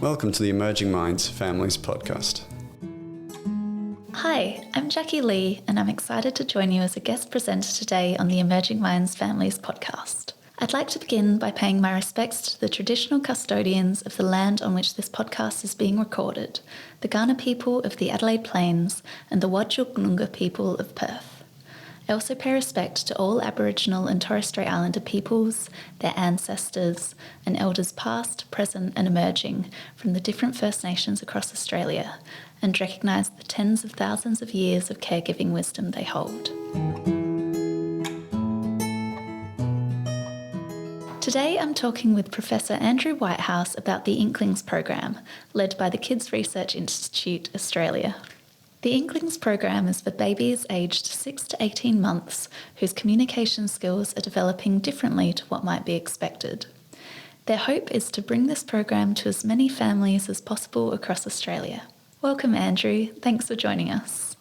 Welcome to the Emerging Minds Families podcast. Hi, I'm Jacquie Lee, and I'm excited to join you as a guest presenter today on the Emerging Minds Families podcast. I'd like to begin by paying my respects to the traditional custodians of the land on which this podcast is being recorded, the Kaurna people of the Adelaide Plains and the Whadjuk Noongar people of Perth. I also pay respect to all Aboriginal and Torres Strait Islander peoples, their ancestors, and elders past, present and emerging from the different First Nations across Australia, and recognise the tens of thousands of years of caregiving wisdom they hold. Today I'm talking with Professor Andrew Whitehouse about the Inklings program, led by the Kids Research Institute Australia. The Inklings program is for babies aged 6 to 18 months whose communication skills are developing differently to what might be expected. Their hope is to bring this program to as many families as possible across Australia. Welcome, Andrew. Thanks for joining us.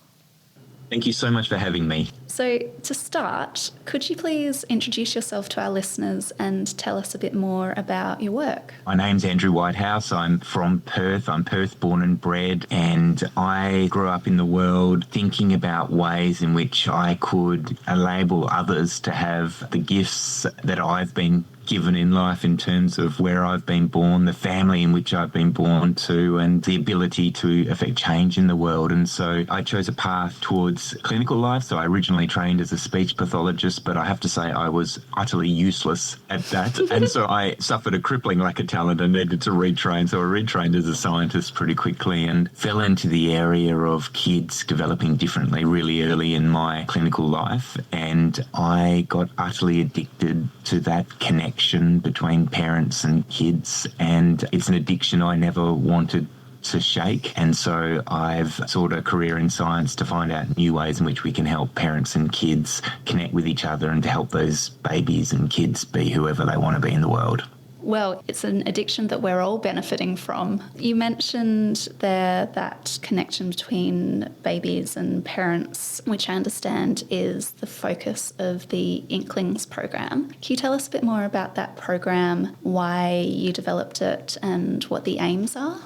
Thank you so much for having me. So, to start, could you please introduce yourself to our listeners and tell us a bit more about your work? My name's Andrew Whitehouse. I'm from Perth. I'm Perth born and bred, and I grew up in the world thinking about ways in which I could enable others to have the gifts that I've been given in life in terms of where I've been born, the family in which I've been born to, and the ability to affect change in the world. And so I chose a path towards clinical life. So I originally trained as a speech pathologist, but I have to say I was utterly useless at that. And so I suffered a crippling lack of talent and needed to retrain. So I retrained as a scientist pretty quickly and fell into the area of kids developing differently really early in my clinical life. And I got utterly addicted to that connection between parents and kids, and it's an addiction I never wanted to shake. And so I've sought a career in science to find out new ways in which we can help parents and kids connect with each other and to help those babies and kids be whoever they want to be in the world. Well, it's an addiction that we're all benefiting from. You mentioned there that connection between babies and parents, which I understand is the focus of the Inklings program. Can you tell us a bit more about that program, why you developed it and what the aims are?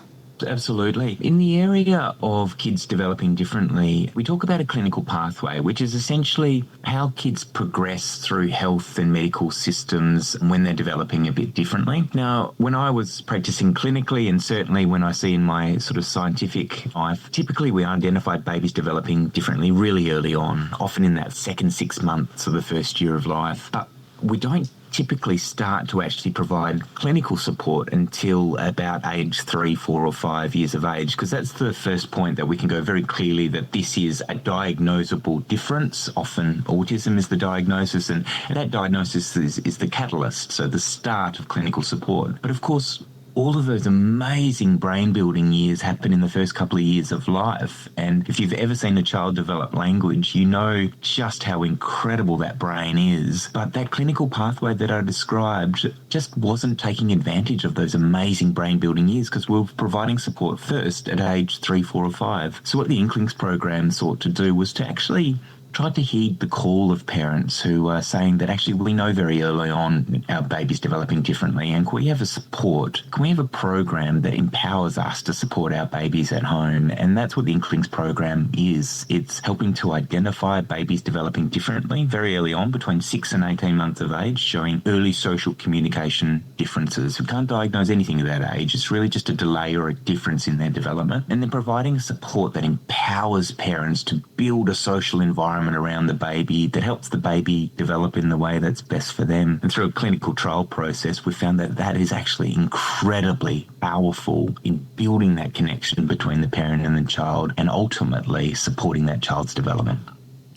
Absolutely. In the area of kids developing differently, we talk about a clinical pathway, which is essentially how kids progress through health and medical systems when they're developing a bit differently. Now, when I was practicing clinically, and certainly when I see in my sort of scientific life, typically we identified babies developing differently really early on, often in that second 6 months of the first year of life. But we don't typically start to actually provide clinical support until about age 3, 4 or 5 years of age, because that's the first point that we can go very clearly that this is a diagnosable difference. Often autism is the diagnosis, and that diagnosis is the catalyst, so the start of clinical support. But of course, all of those amazing brain-building years happen in the first couple of years of life. And if you've ever seen a child develop language, you know just how incredible that brain is. But that clinical pathway that I described just wasn't taking advantage of those amazing brain-building years because we were providing support first at age 3, 4 or 5. So what the Inklings program sought to do was to actually tried to heed the call of parents who are saying that actually we know very early on our baby's developing differently, and can we have a support? Can we have a program that empowers us to support our babies at home? And that's what the Inklings program is. It's helping to identify babies developing differently very early on, between 6 and 18 months of age, showing early social communication differences. We can't diagnose anything at that age. It's really just a delay or a difference in their development. And then providing support that empowers parents to build a social environment around the baby that helps the baby develop in the way that's best for them. And through a clinical trial process, we found that that is actually incredibly powerful in building that connection between the parent and the child and ultimately supporting that child's development.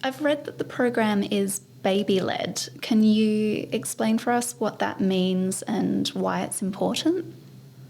I've read that the program is baby-led. Can you explain for us what that means and why it's important?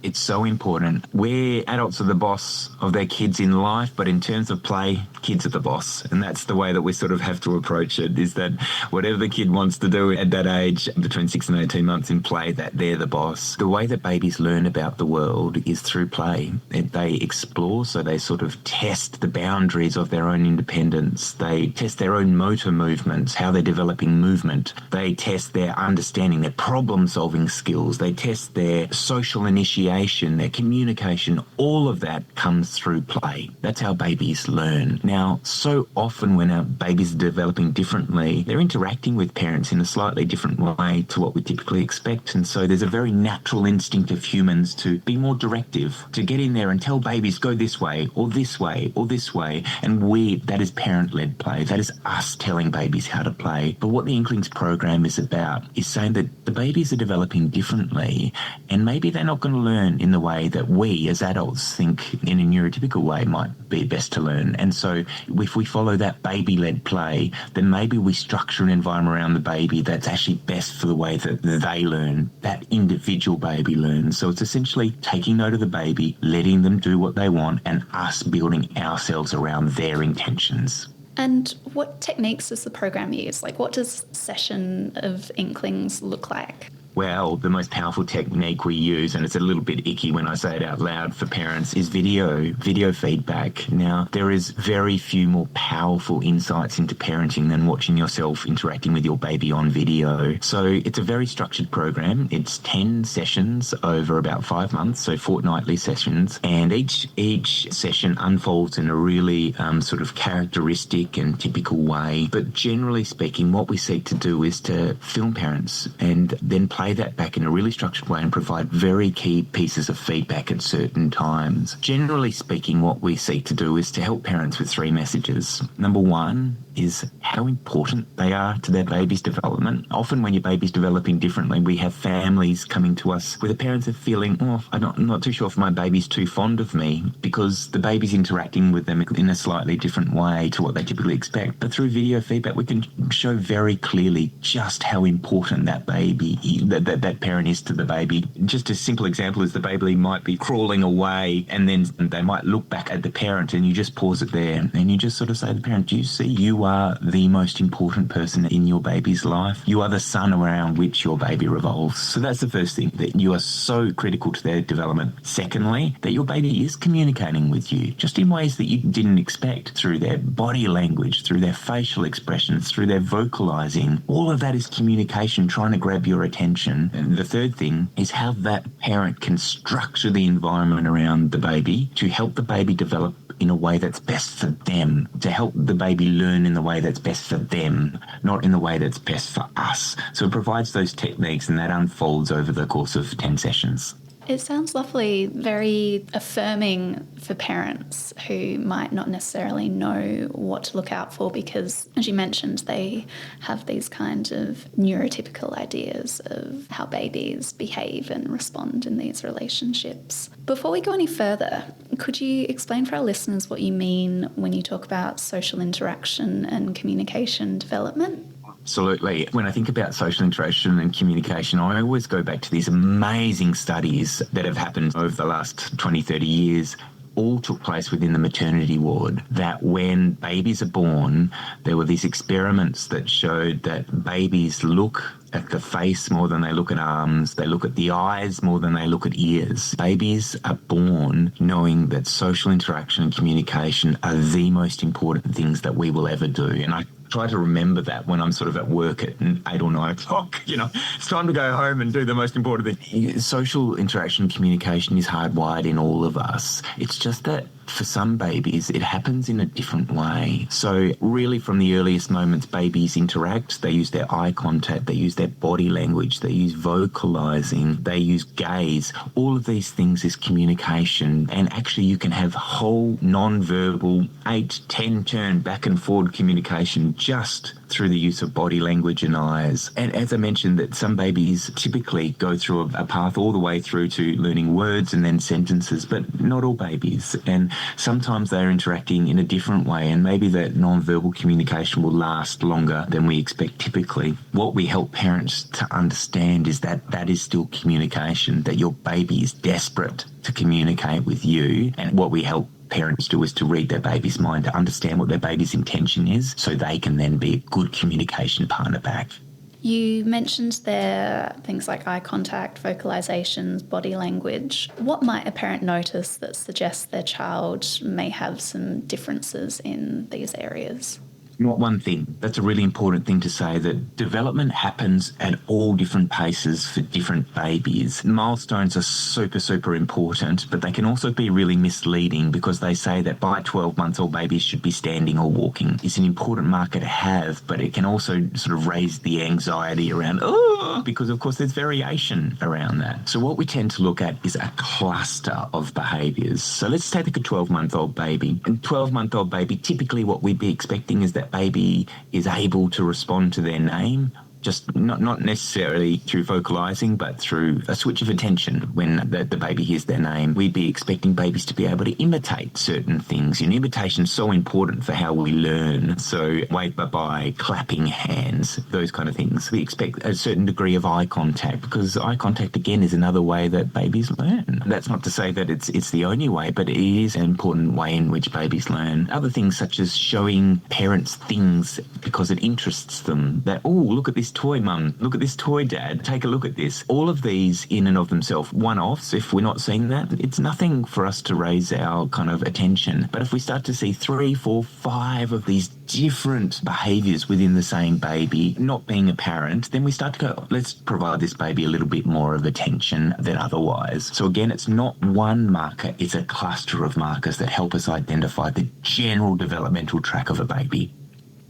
It's so important. We're adults are the boss of their kids in life, but in terms of play, kids are the boss. And that's the way that we sort of have to approach it, is that whatever the kid wants to do at that age, between 6 and 18 months in play, that they're the boss. The way that babies learn about the world is through play. They explore, so they sort of test the boundaries of their own independence. They test their own motor movements, how they're developing movement. They test their understanding, their problem-solving skills. They test their social initiation differentiation, their communication, all of that comes through play. That's how babies learn. Now, so often when our babies are developing differently, they're interacting with parents in a slightly different way to what we typically expect. And so there's a very natural instinct of humans to be more directive, to get in there and tell babies, go this way, or this way, or this way. And that is parent-led play. That is us telling babies how to play. But what the Inklings program is about is saying that the babies are developing differently, and maybe they're not going to learn in the way that we as adults think in a neurotypical way might be best to learn. And so if we follow that baby-led play, then maybe we structure an environment around the baby that's actually best for the way that they learn, that individual baby learns. So it's essentially taking note of the baby, letting them do what they want, and us building ourselves around their intentions. And what techniques does the program use? Like, what does a session of Inklings look like? Well, the most powerful technique we use, and it's a little bit icky when I say it out loud for parents, is video feedback. Now, there is very few more powerful insights into parenting than watching yourself interacting with your baby on video. So it's a very structured program. It's 10 sessions over about 5 months, so fortnightly sessions, and each session unfolds in a really sort of characteristic and typical way. But generally speaking, what we seek to do is to film parents and then play that back in a really structured way and provide very key pieces of feedback at certain times. Generally speaking, what we seek to do is to help parents with 3 messages. Number 1 is how important they are to their baby's development. Often when your baby's developing differently, we have families coming to us where the parents are feeling, I'm not too sure if my baby's too fond of me, because the baby's interacting with them in a slightly different way to what they typically expect. But through video feedback, we can show very clearly just how important that baby, that parent is to the baby. Just a simple example is the baby might be crawling away, and then they might look back at the parent, and you just pause it there and you just sort of say to the parent, do you see you are the most important person in your baby's life? You are the sun around which your baby revolves. So that's the first thing, that you are so critical to their development. Secondly, that your baby is communicating with you just in ways that you didn't expect, through their body language, through their facial expressions, through their vocalizing. All of that is communication trying to grab your attention. And the third thing is how that parent can structure the environment around the baby to help the baby develop in a way that's best for them, to help the baby learn in the way that's best for them, not in the way that's best for us. So it provides those techniques, and that unfolds over the course of 10 sessions. It sounds lovely, very affirming for parents who might not necessarily know what to look out for because, as you mentioned, they have these kind of neurotypical ideas of how babies behave and respond in these relationships. Before we go any further, could you explain for our listeners what you mean when you talk about social interaction and communication development? Absolutely. When I think about social interaction and communication, I always go back to these amazing studies that have happened over the last 20, 30 years. All took place within the maternity ward, that when babies are born, there were these experiments that showed that babies look at the face more than they look at arms. They look at the eyes more than they look at ears. Babies are born knowing that social interaction and communication are the most important things that we will ever do. And I try to remember that when I'm sort of at work at 8 or 9 o'clock. It's time to go home and do the most important thing. Social interaction and communication is hardwired in all of us. It's just that for some babies, it happens in a different way. So really from the earliest moments, babies interact. They use their eye contact, they use their body language, they use vocalizing, they use gaze. All of these things is communication. And actually you can have whole non-verbal 8, 10 turn back and forward communication just through the use of body language and eyes. And as I mentioned, that some babies typically go through a path all the way through to learning words and then sentences, but not all babies. And sometimes they're interacting in a different way, and maybe that non-verbal communication will last longer than we expect typically. What we help parents to understand is that that is still communication, that your baby is desperate to communicate with you. And what we help parents do is to read their baby's mind, to understand what their baby's intention is, so they can then be a good communication partner back. You mentioned there things like eye contact, vocalizations, body language. What might a parent notice that suggests their child may have some differences in these areas? Not one thing. That's a really important thing to say, that development happens at all different paces for different babies. Milestones are super, super important, but they can also be really misleading because they say that by 12 months all babies should be standing or walking. It's an important marker to have, but it can also sort of raise the anxiety around, because of course there's variation around that. So what we tend to look at is a cluster of behaviours. So let's take a 12-month-old baby. And 12-month-old baby, typically what we'd be expecting is that baby is able to respond to their name, just not necessarily through vocalising, but through a switch of attention when the baby hears their name. We'd be expecting babies to be able to imitate certain things. And imitation is so important for how we learn. So wave bye-bye, clapping hands, those kind of things. We expect a certain degree of eye contact, because eye contact, again, is another way that babies learn. That's not to say that it's the only way, but it is an important way in which babies learn. Other things such as showing parents things because it interests them. That, look at this toy, mum. Look at this toy, dad. Take a look at this. All of these in and of themselves, one-offs, if we're not seeing that, it's nothing for us to raise our kind of attention. But if we start to see 3, 4, 5 of these different behaviours within the same baby not being apparent, then we start to go, let's provide this baby a little bit more of attention than otherwise. So again, it's not one marker, it's a cluster of markers that help us identify the general developmental track of a baby.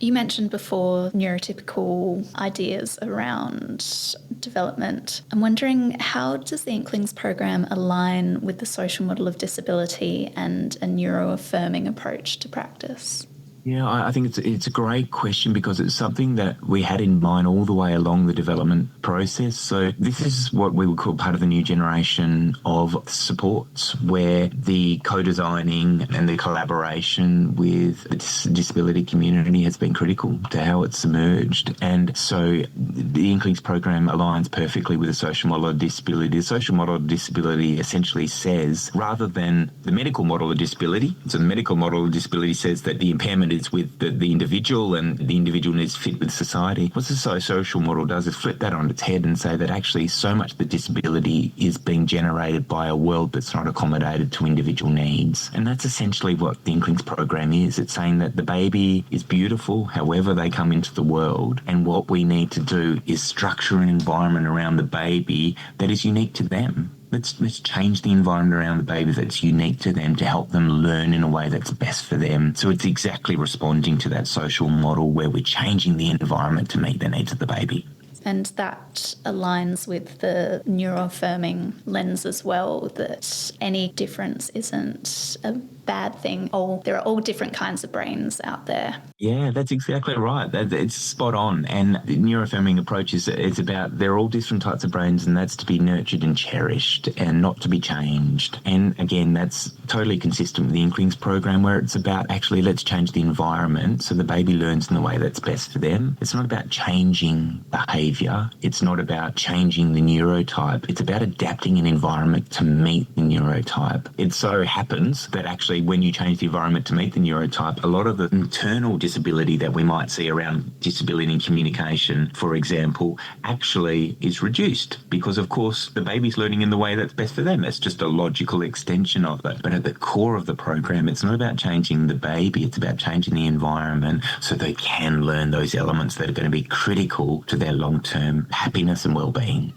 You mentioned before neurotypical ideas around development. I'm wondering, how does the Inklings program align with the social model of disability and a neuroaffirming approach to practice? Yeah, I think it's a great question, because it's something that we had in mind all the way along the development process. So this is what we would call part of the new generation of supports, where the co-designing and the collaboration with the disability community has been critical to how it's emerged. And so the Inklings program aligns perfectly with the social model of disability. The social model of disability essentially says, rather than the medical model of disability, so the medical model of disability says that the impairment is with the individual and the individual needs to fit with society. What the social model does is flip that on its head and say that actually so much of the disability is being generated by a world that's not accommodated to individual needs. And that's essentially what the Inklings program is. It's saying that the baby is beautiful however they come into the world, and what we need to do is structure an environment around the baby that is unique to them. Let's change the environment around the baby that's unique to them to help them learn in a way that's best for them. So it's exactly responding to that social model where we're changing the environment to meet the needs of the baby. And that aligns with the neuroaffirming lens as well, that any difference isn't a bad thing. There are all different kinds of brains out there. Yeah, that's exactly right. It's spot on. And the neuroaffirming approach is about, they're all different types of brains, and that's to be nurtured and cherished and not to be changed. And again, that's totally consistent with the Inklings program, where it's about actually let's change the environment so the baby learns in the way that's best for them. It's not about changing behaviour. It's not about changing the neurotype. It's about adapting an environment to meet the neurotype. It so happens that actually when you change the environment to meet the neurotype, a lot of the internal disability that we might see around disability in communication, for example, actually is reduced, because of course the baby's learning in the way that's best for them. It's just a logical extension of it. But at the core of the program, it's not about changing the baby, it's about changing the environment so they can learn those elements that are going to be critical to their long-term happiness and well-being.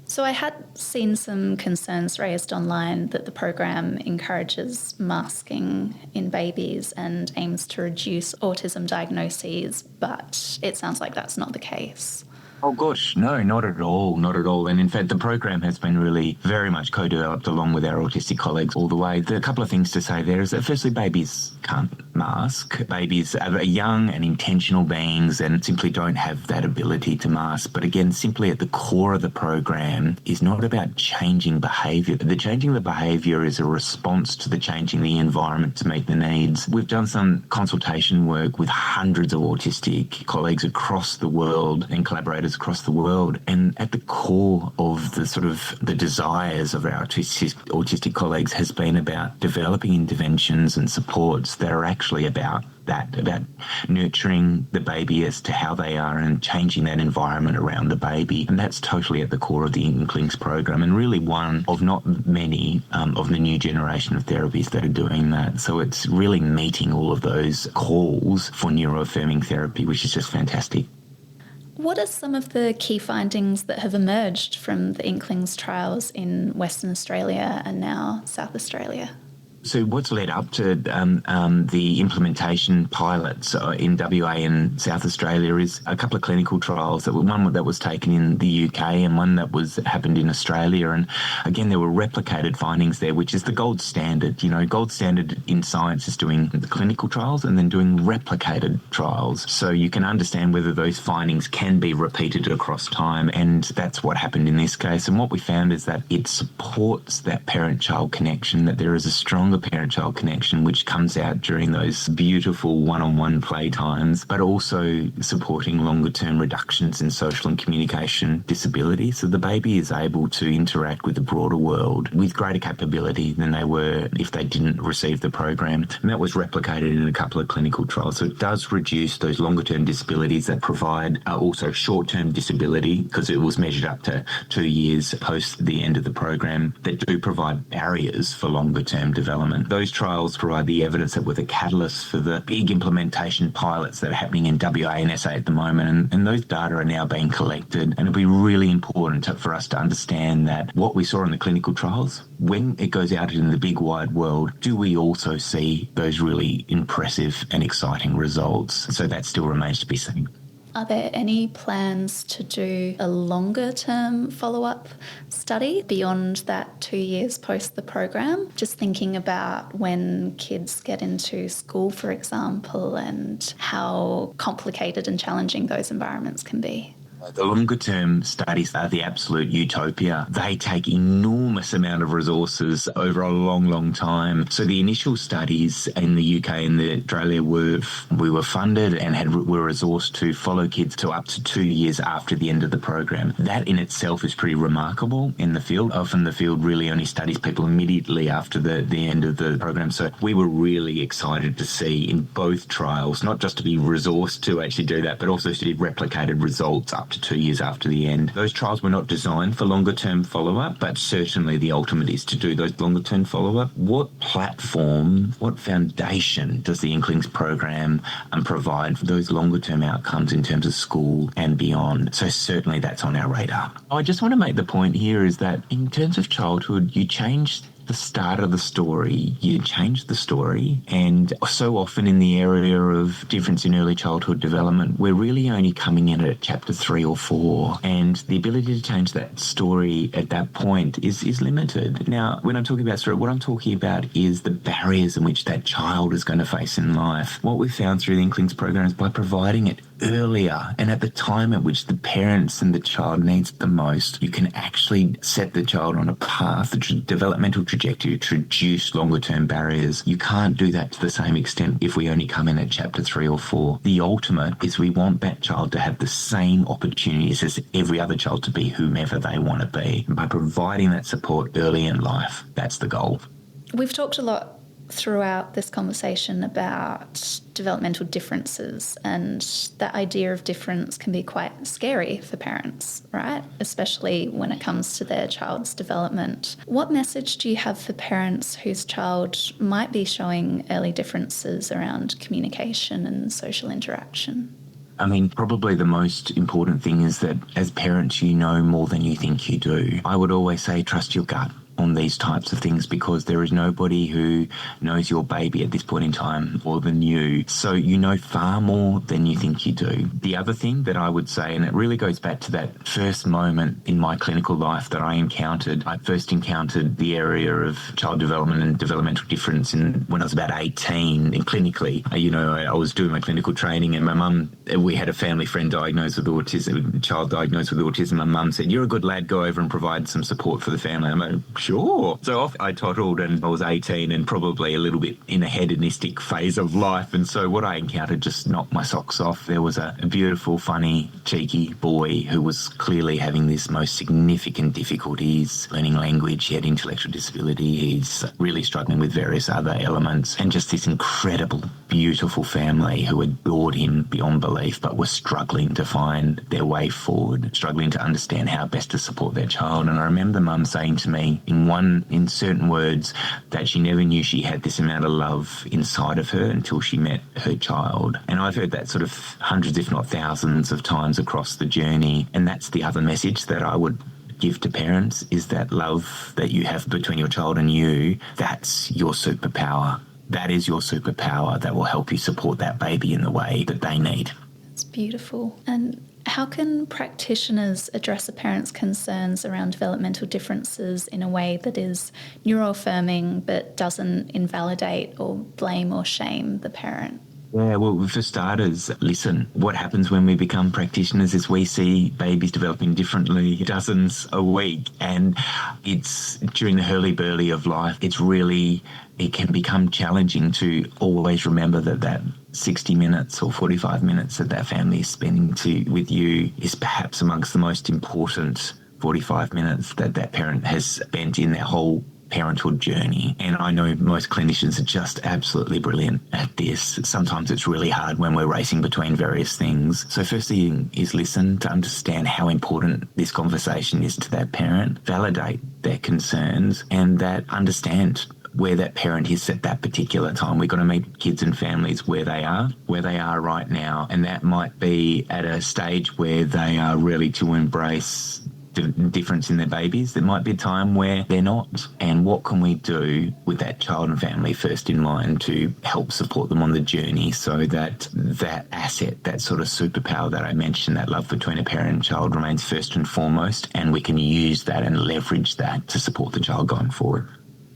So I had seen some concerns raised online that the program encourages masking in babies and aims to reduce autism diagnoses, but it sounds like that's not the case. Oh gosh, no, not at all, not at all. And in fact, the program has been really very much co-developed along with our autistic colleagues all the way. There are a couple of things to say there is that firstly, babies can't mask. Babies are young and intentional beings and simply don't have that ability to mask. But again, simply at the core of the program is not about changing behaviour. The changing the behaviour is a response to the changing the environment to meet the needs. We've done some consultation work with hundreds of autistic colleagues across the world and collaborators across the world, and at the core of the desires of our autistic colleagues has been about developing interventions and supports that are actually actually about that, about nurturing the baby as to how they are and changing that environment around the baby. And that's totally at the core of the Inklings program, and really one of not many of the new generation of therapies that are doing that. So it's really meeting all of those calls for neuroaffirming therapy, which is just fantastic. What are some of the key findings that have emerged from the Inklings trials in Western Australia and now South Australia? So what's led up to the implementation pilots in WA and South Australia is a couple of clinical trials. One that was taken in the UK and one that happened in Australia. And again, there were replicated findings there, which is the gold standard. Gold standard in science is doing the clinical trials and then doing replicated trials. So you can understand whether those findings can be repeated across time. And that's what happened in this case. And what we found is that it supports that parent-child connection, that there is a stronger parent-child connection, which comes out during those beautiful one-on-one play times, but also supporting longer-term reductions in social and communication disability. So the baby is able to interact with the broader world with greater capability than they were if they didn't receive the program. And that was replicated in a couple of clinical trials. So it does reduce those longer-term disabilities that provide also short-term disability, because it was measured up to 2 years post the end of the program, that do provide barriers for longer-term development. Those trials provide the evidence that were the catalyst for the big implementation pilots that are happening in WA and SA at the moment. And those data are now being collected. And it'll be really important for us to understand that what we saw in the clinical trials, when it goes out in the big wide world, do we also see those really impressive and exciting results? So that still remains to be seen. Are there any plans to do a longer-term follow-up study beyond that 2 years post the program? Just thinking about when kids get into school, for example, and how complicated and challenging those environments can be. The longer-term studies are the absolute utopia. They take enormous amount of resources over a long, long time. So the initial studies in the UK and Australia we were funded and were resourced to follow kids to up to 2 years after the end of the program. That in itself is pretty remarkable in the field. Often the field really only studies people immediately after the end of the program. So we were really excited to see in both trials, not just to be resourced to actually do that, but also to see replicated results up to 2 years after the end. Those trials were not designed for longer-term follow-up, but certainly the ultimate is to do those longer-term follow-up. What platform, what foundation does the Inklings program provide for those longer-term outcomes in terms of school and beyond? So certainly that's on our radar. I just want to make the point here is that in terms of childhood, you change the start of the story, you change the story, and so often in the area of difference in early childhood development, we're really only coming in at chapter 3 or 4, and the ability to change that story at that point is limited. Now, when I'm talking about story, what I'm talking about is the barriers in which that child is going to face in life. What we found through the Inklings program is by providing it earlier and at the time at which the parents and the child needs it the most, you can actually set the child on a path, a developmental trajectory to reduce longer-term barriers. You can't do that to the same extent if we only come in at chapter 3 or 4. The ultimate is we want that child to have the same opportunities as every other child to be whomever they want to be. And by providing that support early in life, that's the goal. We've talked a lot throughout this conversation about developmental differences, and that idea of difference can be quite scary for parents, right? Especially when it comes to their child's development. What message do you have for parents whose child might be showing early differences around communication and social interaction? I mean, probably the most important thing is that as parents, you know more than you think you do. I would always say trust your gut on these types of things, because there is nobody who knows your baby at this point in time more than you. So you know far more than you think you do. The other thing that I would say, and it really goes back to that first moment in my clinical life that I first encountered the area of child development and developmental difference when I was about 18, and clinically, I was doing my clinical training, and my mum, we had a family friend diagnosed with autism, a child diagnosed with autism. My mum said, "You're a good lad, go over and provide some support for the family." I'm like, Sure. So off I toddled, and I was 18 and probably a little bit in a hedonistic phase of life. And so what I encountered just knocked my socks off. There was a beautiful, funny, cheeky boy who was clearly having this most significant difficulties learning language. He had intellectual disability. He's really struggling with various other elements, and just this incredible, beautiful family who adored him beyond belief, but were struggling to find their way forward, struggling to understand how best to support their child. And I remember mum saying to me in certain words that she never knew she had this amount of love inside of her until she met her child. And I've heard that sort of hundreds, if not thousands of times across the journey. And that's the other message that I would give to parents, is that love that you have between your child and you, that's your superpower. That is your superpower that will help you support that baby in the way that they need. It's beautiful. And how can practitioners address a parent's concerns around developmental differences in a way that is neuroaffirming but doesn't invalidate or blame or shame the parent? Yeah, well, for starters, listen. What happens when we become practitioners is we see babies developing differently, dozens a week, and it's during the hurly-burly of life, it can become challenging to always remember that 60 minutes or 45 minutes that family is spending with you is perhaps amongst the most important 45 minutes that parent has spent in their whole parenthood journey. And I know most clinicians are just absolutely brilliant at this. Sometimes it's really hard when we're racing between various things. So first thing is listen to understand how important this conversation is to that parent, validate their concerns, and that understand where that parent is at that particular time. We've got to meet kids and families where they are right now. And that might be at a stage where they are ready to embrace the difference in their babies. There might be a time where they're not. And what can we do with that child and family first in mind to help support them on the journey, so that that asset, that sort of superpower that I mentioned, that love between a parent and child, remains first and foremost, and we can use that and leverage that to support the child going forward.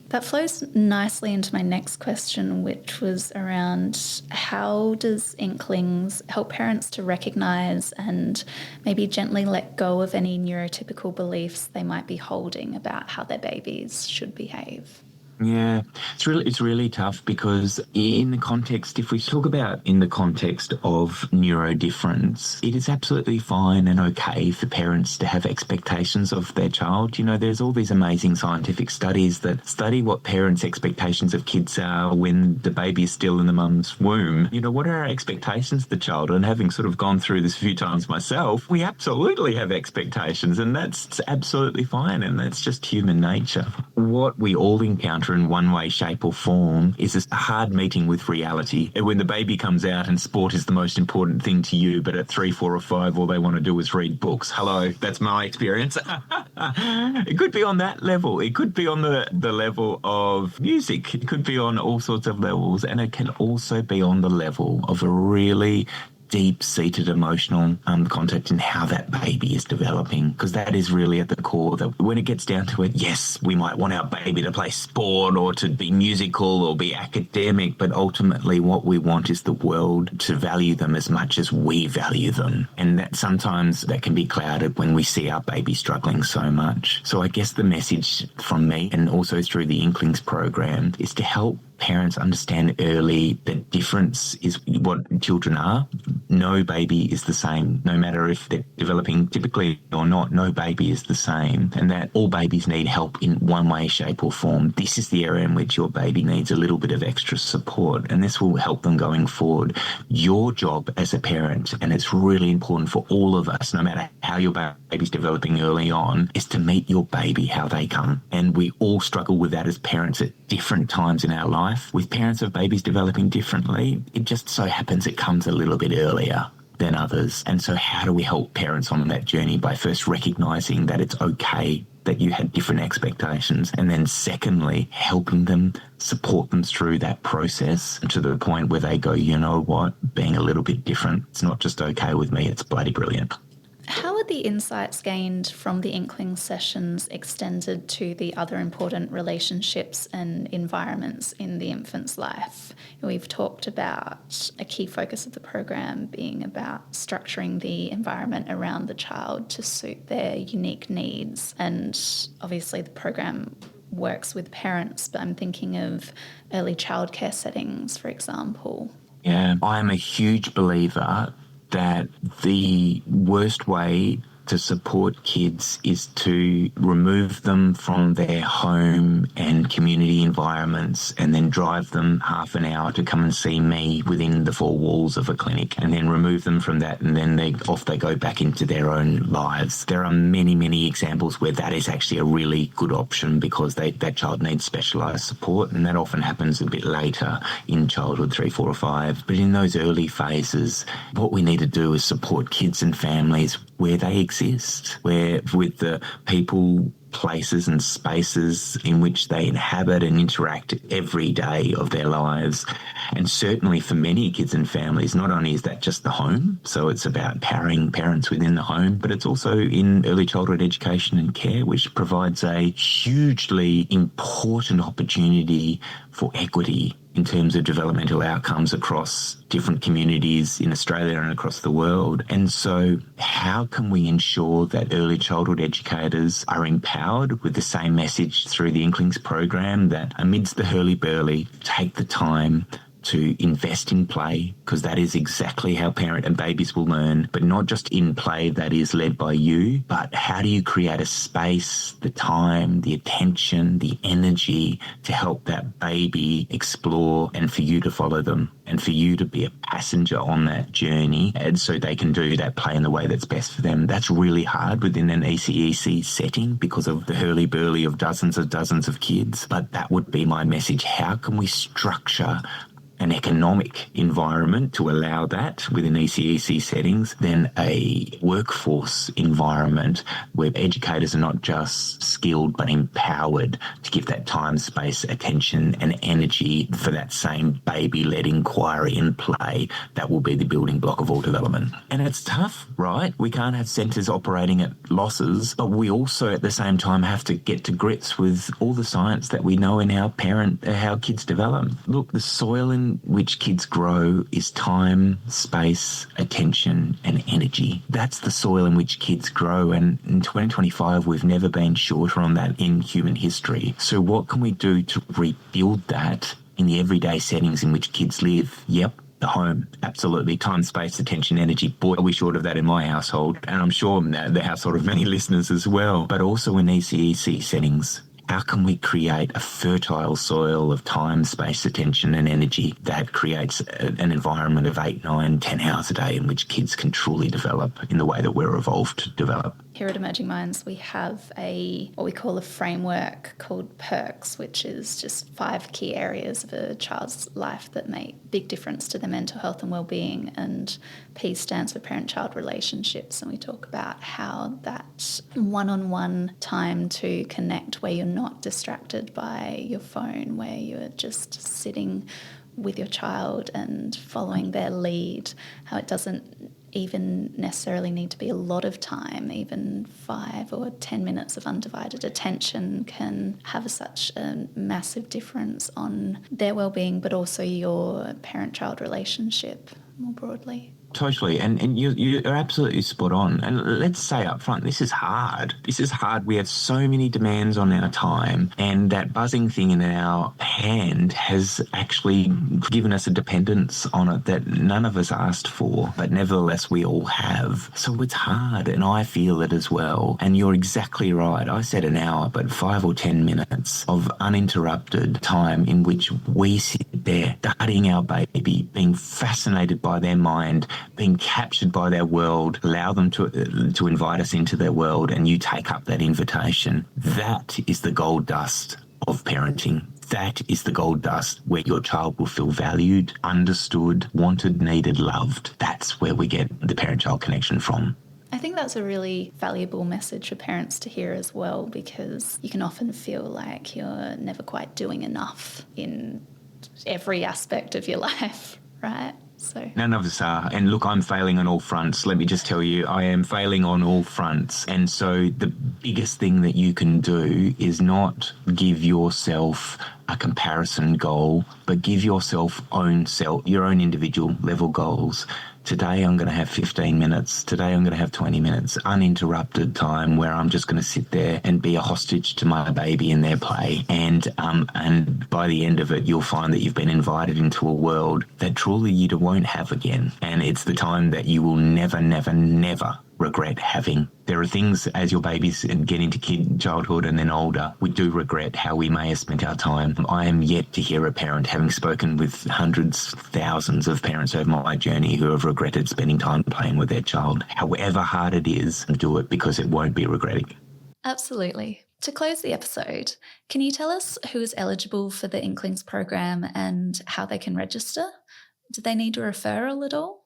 That flows nicely into my next question, which was around how does Inklings help parents to recognise and maybe gently let go of any neurotypical beliefs they might be holding about how their babies should behave? Yeah, it's really tough, because in the context, if we talk about in the context of neurodifference, it is absolutely fine and okay for parents to have expectations of their child. You know, there's all these amazing scientific studies that study what parents' expectations of kids are when the baby is still in the mum's womb. You know, what are our expectations of the child? And having sort of gone through this a few times myself, we absolutely have expectations, and that's absolutely fine, and that's just human nature. What we all encounter in one way, shape or form is a hard meeting with reality. When the baby comes out and sport is the most important thing to you, but at 3, 4 or 5 all they want to do is read books. Hello, that's my experience. It could be on that level. It could be on the level of music. It could be on all sorts of levels, and it can also be on the level of a really deep-seated emotional contact in how that baby is developing, because that is really at the core. That when it gets down to it, yes, we might want our baby to play sport or to be musical or be academic, but ultimately what we want is the world to value them as much as we value them. And that sometimes that can be clouded when we see our baby struggling so much. So I guess the message from me, and also through the Inklings program, is to help parents understand early that difference is what children are. No baby is the same, no matter if they're developing typically or not. No baby is the same, and that all babies need help in one way, shape or form. This is the area in which your baby needs a little bit of extra support, and this will help them going forward. Your job as a parent, and it's really important for all of us, no matter how your baby's developing early on, is to meet your baby how they come. And we all struggle with that as parents at different times in our life. With parents of babies developing differently, it just so happens it comes a little bit earlier than others. And so how do we help parents on that journey? By first recognising that it's okay that you had different expectations, and then secondly, helping them, support them through that process to the point where they go, you know what, being a little bit different, it's not just okay with me, it's bloody brilliant. How are the insights gained from the Inklings sessions extended to the other important relationships and environments in the infant's life? We've talked about a key focus of the program being about structuring the environment around the child to suit their unique needs. And obviously the program works with parents, but I'm thinking of early childcare settings, for example. Yeah, I'm a huge believer that the worst way to support kids is to remove them from their home and community environments and then drive them half an hour to come and see me within the four walls of a clinic, and then remove them from that, and then they go back into their own lives. There are many, many examples where that is actually a really good option because that child needs specialised support, and that often happens a bit later in childhood, 3, 4 or 5. But in those early phases, what we need to do is support kids and families where they exist, where with the people, places and spaces in which they inhabit and interact every day of their lives. And certainly for many kids and families, not only is that just the home, so it's about empowering parents within the home, but it's also in early childhood education and care, which provides a hugely important opportunity for equity in terms of developmental outcomes across different communities in Australia and across the world. And so how can we ensure that early childhood educators are empowered with the same message through the Inklings program, that amidst the hurly-burly, take the time to invest in play, because that is exactly how parent and babies will learn, but not just in play that is led by you, but how do you create a space, the time, the attention, the energy to help that baby explore and for you to follow them and for you to be a passenger on that journey, and so they can do that play in the way that's best for them. That's really hard within an ECEC setting because of the hurly-burly of dozens of kids, but that would be my message. How can we structure an economic environment to allow that within ECEC settings, then a workforce environment where educators are not just skilled but empowered to give that time, space, attention and energy for that same baby-led inquiry and play. That will be the building block of all development. And it's tough, right? We can't have centres operating at losses, but we also at the same time have to get to grips with all the science that we know in how kids develop. Look, the soil in which kids grow is time, space, attention and energy. That's the soil in which kids grow, and in 2025 we've never been shorter on that in human history. So what can we do to rebuild that in the everyday settings in which kids live? Yep, the home, absolutely. Time, space, attention, energy. Boy, are we short of that in my household, and I'm sure the household of many listeners as well. But also in ECEC settings, how can we create a fertile soil of time, space, attention and energy that creates an environment of 8, 9, 10 hours a day in which kids can truly develop in the way that we're evolved to develop? Here at Emerging Minds, we have what we call a framework called PERCS, which is just 5 key areas of a child's life that make big difference to their mental health and well-being. And P stands for parent-child relationships. And we talk about how that one-on-one time to connect where you're not distracted by your phone, where you're just sitting with your child and following their lead, how it doesn't even necessarily need to be a lot of time. Even 5 or 10 minutes of undivided attention can have such a massive difference on their well-being, but also your parent-child relationship more broadly. Totally, and you're absolutely spot on. And let's say up front, this is hard. This is hard. We have so many demands on our time, and that buzzing thing in our hand has actually given us a dependence on it that none of us asked for, but nevertheless we all have. So it's hard, and I feel it as well. And you're exactly right. I said an hour, but 5 or 10 minutes of uninterrupted time in which we sit there studying our baby, being fascinated by their mind, being captured by their world, allow them to invite us into their world, and you take up that invitation. That is the gold dust of parenting. That is the gold dust where your child will feel valued, understood, wanted, needed, loved. That's where we get the parent-child connection from. I think that's a really valuable message for parents to hear as well, because you can often feel like you're never quite doing enough in every aspect of your life, right? So none of us are. And look, I'm failing on all fronts. Let me just tell you, I am failing on all fronts. And so the biggest thing that you can do is not give yourself a comparison goal, but give yourself your own individual level goals. today I'm going to have 15 minutes, today I'm going to have 20 minutes, uninterrupted time where I'm just going to sit there and be a hostage to my baby in their play. And by the end of it, you'll find that you've been invited into a world that truly you won't have again. And it's the time that you will never, never, never regret having. There are things as your babies get into childhood and then older, we do regret how we may have spent our time. I am yet to hear a parent, having spoken with hundreds, thousands of parents over my journey, who have regretted spending time playing with their child. However hard it is, do it because it won't be regretting. Absolutely. To close the episode, can you tell us who is eligible for the Inklings program and how they can register? Do they need a referral at all?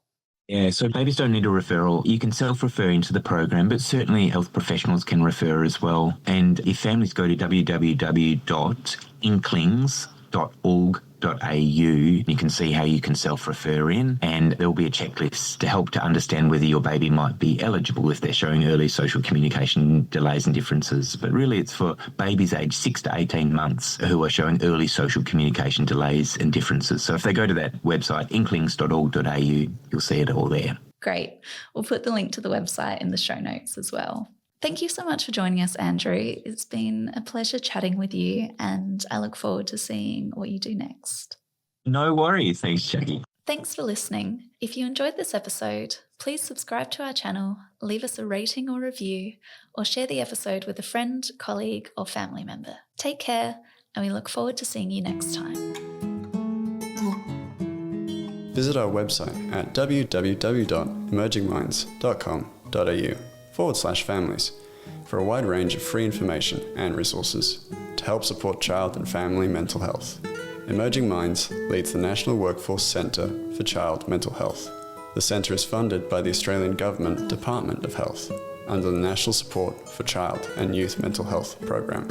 Yeah, so babies don't need a referral. You can self-refer into the program, but certainly health professionals can refer as well. And if families go to www.inklings.org.au, you can see how you can self-refer in, and there'll be a checklist to help to understand whether your baby might be eligible if they're showing early social communication delays and differences. But really it's for babies aged 6 to 18 months who are showing early social communication delays and differences. So if they go to that website, inklings.org.au, you'll see it all there. Great. We'll put the link to the website in the show notes as well. Thank you so much for joining us, Andrew. It's been a pleasure chatting with you, and I look forward to seeing what you do next. No worries. Thanks, Jacquie. Thanks for listening. If you enjoyed this episode, please subscribe to our channel, leave us a rating or review, or share the episode with a friend, colleague, or family member. Take care, and we look forward to seeing you next time. Visit our website at www.emergingminds.com.au/families for a wide range of free information and resources to help support child and family mental health. Emerging Minds leads the National Workforce Centre for Child Mental Health. The centre is funded by the Australian Government Department of Health under the National Support for Child and Youth Mental Health program.